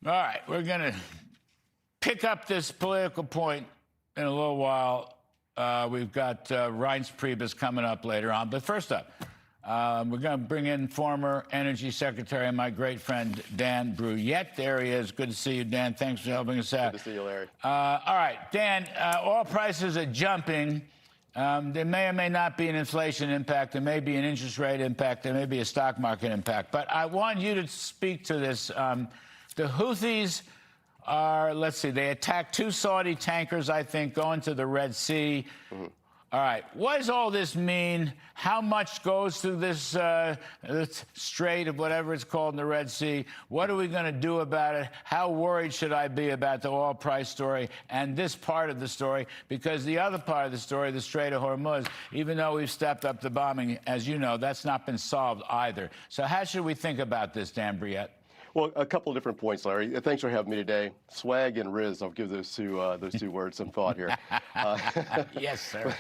All right, we're going to pick up this political point in a little while. We've got Reince Priebus coming up later on. But first up, we're going to bring in former Energy Secretary and my great friend Dan Brouillette. There he is. Good to see you, Dan. Thanks for helping us out. Good to see you, Larry. All right, Dan, oil prices are jumping. There may or may not be an inflation impact. There may be an interest rate impact. There may be a stock market impact. But I want you to speak to this. The Houthis are, let's see, they attacked 2 Saudi tankers, I think, going to the Red Sea. Mm-hmm. All right, what does all this mean? How much goes through this strait of whatever it's called in the Red Sea? What are we going to do about it? How worried should I be about the oil price story and this part of the story? Because the other part of the story, the Strait of Hormuz, even though we've stepped up the bombing, as you know, that's not been solved either. So how should we think about this, Dan Brouillette? Well, a couple of different points, Larry. Thanks for having me today. Swag and Riz, I'll give those two words some thought here. Yes, sir.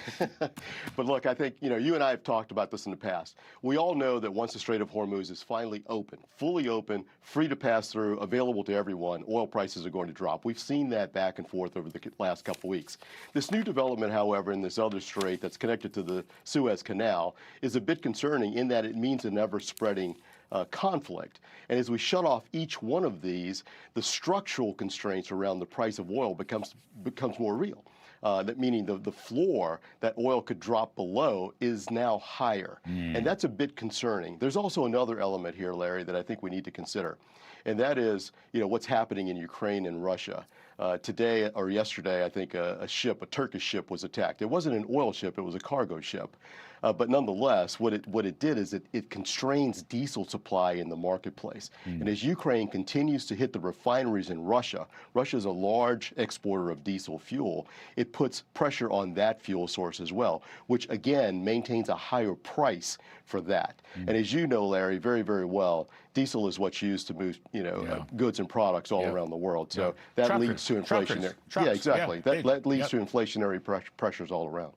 But look, I think, you and I have talked about this in the past. We all know that once the Strait of Hormuz is finally open, fully open, free to pass through, available to everyone, oil prices are going to drop. We've seen that back and forth over the last couple of weeks. This new development, however, in this other strait that's connected to the Suez Canal is a bit concerning in that it means an ever-spreading conflict. And as we shut off each one of these, the structural constraints around the price of oil becomes more real. That meaning the floor that oil could drop below is now higher. And that's a bit concerning. There's also another element here, Larry, that I think we need to consider. And that is, what's happening in Ukraine and Russia. Today or yesterday, I think a Turkish ship was attacked. It wasn't an oil ship, it was a cargo ship. But nonetheless, what it did is it constrains diesel supply in the marketplace. And as Ukraine continues to hit the refineries in Russia, Russia is a large exporter of diesel fuel, it puts pressure on that fuel source as well, which again maintains a higher price for that. And as you know, Larry, very, very well, diesel is what's used to move, goods and products all around the world. So that leads to inflationary. Yeah, exactly. That leads to inflationary pressures all around.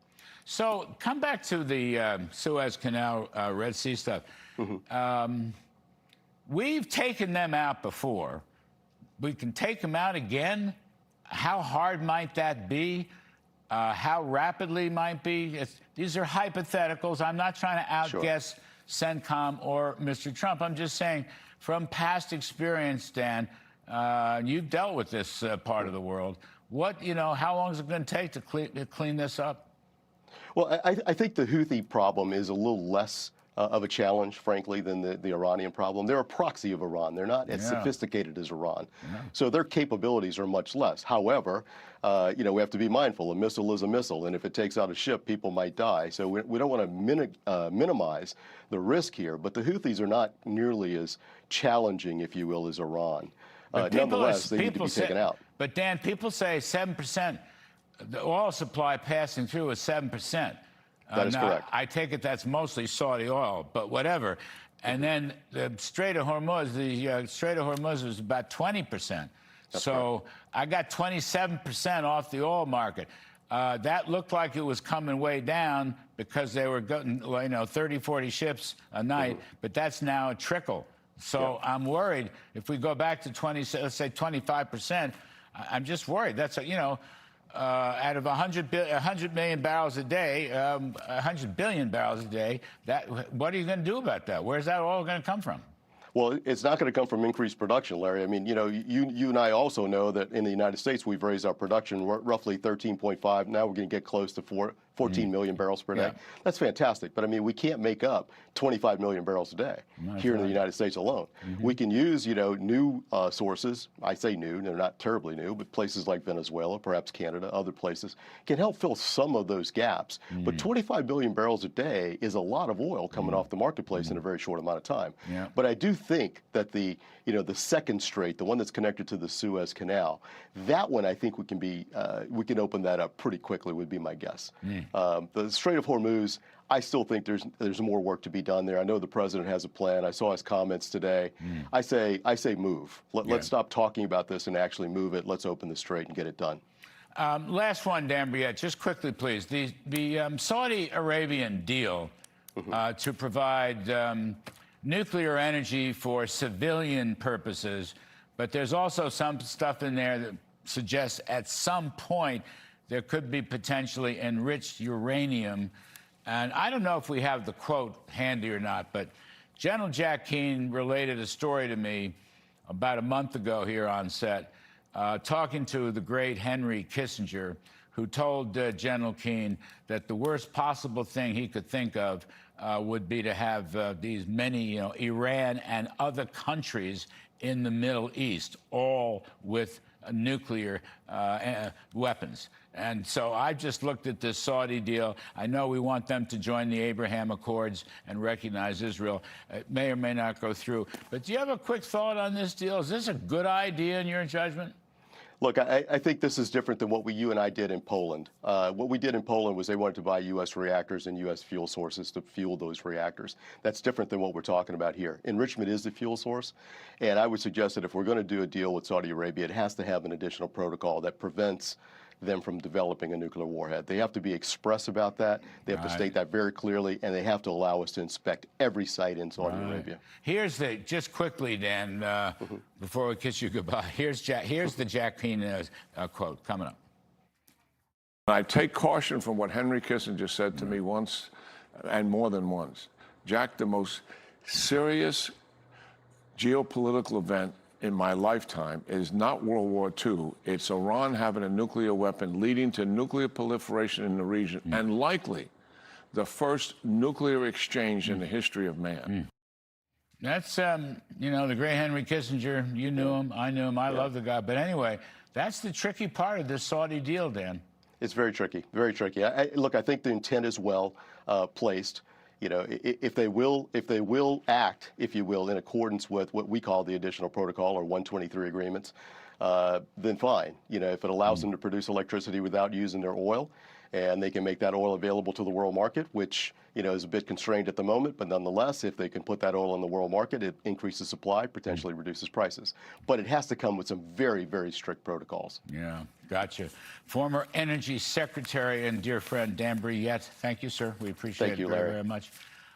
So come back to the Suez Canal, Red Sea stuff. We've taken them out before. We can take them out again. How hard might that be? How rapidly might be? These are hypotheticals. I'm not trying to outguess CENTCOM or Mr. Trump. I'm just saying, from past experience, Dan, you've dealt with this part of the world. How long is it going to take to clean this up? Well, I think the Houthi problem is a little less of a challenge, frankly, than the Iranian problem. They're a proxy of Iran. They're not as sophisticated as Iran. So their capabilities are much less. However, we have to be mindful. A missile is a missile, and if it takes out a ship, people might die. So we don't want to minimize the risk here. But the Houthis are not nearly as challenging, if you will, as Iran. Nonetheless, they need to be taken out. But, Dan, people say 7%. The oil supply passing through is 7%. That is correct. I take it that's mostly Saudi oil, but whatever. And then the Strait of Hormuz, was about 20%. So I got 27% off the oil market. That looked like it was coming way down because they were getting, 30, 40 ships a night, but that's now a trickle. So I'm worried if we go back to let's say 25%, I'm just worried. That's out of 100 million barrels a day, 100 billion barrels a day, what are you going to do about that? Where's that all going to come from? Well, it's not going to come from increased production, Larry. I mean, you and I also know that in the United States, we've raised our production roughly 13.5. Now we're going to get close to 14 million barrels per day. That's fantastic. But I mean, we can't make up 25 million barrels a day here in the United States alone. We can use, new sources. I say new, they're not terribly new, but places like Venezuela, perhaps Canada, other places can help fill some of those gaps. But 25 billion barrels a day is a lot of oil coming off the marketplace in a very short amount of time. But I do think that the second strait, the one that's connected to the Suez Canal, that one I think we can open that up pretty quickly, would be my guess. The Strait of Hormuz, I still think there's more work to be done there. I know the president has a plan. I saw his comments today. I say move. Let's stop talking about this and actually move it. Let's open the strait and get it done. Last one, Dan Brouillette, just quickly, please. The Saudi Arabian deal to provide nuclear energy for civilian purposes, But there's also some stuff in there that suggests at some point there could be potentially enriched uranium. And I don't know if we have the quote handy or not, but General Jack Keane related a story to me about a month ago here on set, talking to the great Henry Kissinger, who told General Keane that the worst possible thing he could think of would be to have these many, Iran and other countries in the Middle East, all with nuclear weapons. And so I just looked at this Saudi deal. I know we want them to join the Abraham Accords and recognize Israel. It may or may not go through. But do you have a quick thought on this deal? Is this a good idea in your judgment? Look, I think this is different than what you and I did in Poland. What we did in Poland was they wanted to buy U.S. reactors and U.S. fuel sources to fuel those reactors. That's different than what we're talking about here. Enrichment is the fuel source, and I would suggest that if we're going to do a deal with Saudi Arabia, it has to have an additional protocol that prevents them from developing a nuclear warhead. They have to be express about that. They have to state that very clearly, and they have to allow us to inspect every site in Saudi Arabia. Here's just quickly, Dan, before we kiss you goodbye, here's the Jack Keane quote coming up. I take caution from what Henry Kissinger said to me once, and more than once. Jack, the most serious geopolitical event in my lifetime is not World War II. It's Iran having a nuclear weapon leading to nuclear proliferation in the region, and likely the first nuclear exchange in the history of man. That's, the great Henry Kissinger. You knew him. I knew him. I love the guy. But anyway, that's the tricky part of this Saudi deal, Dan. It's very tricky, very tricky. Look, I think the intent is well placed. If they will act, if you will, in accordance with what we call the additional protocol or 123 agreements, then fine. If it allows them to produce electricity without using their oil, and they can make that oil available to the world market, which is a bit constrained at the moment, but nonetheless, if they can put that oil in the world market, it increases supply, potentially reduces prices. But it has to come with some very, very strict protocols. Yeah, gotcha. Former Energy Secretary and dear friend Dan Brouillette, thank you, sir. We appreciate it very, very much.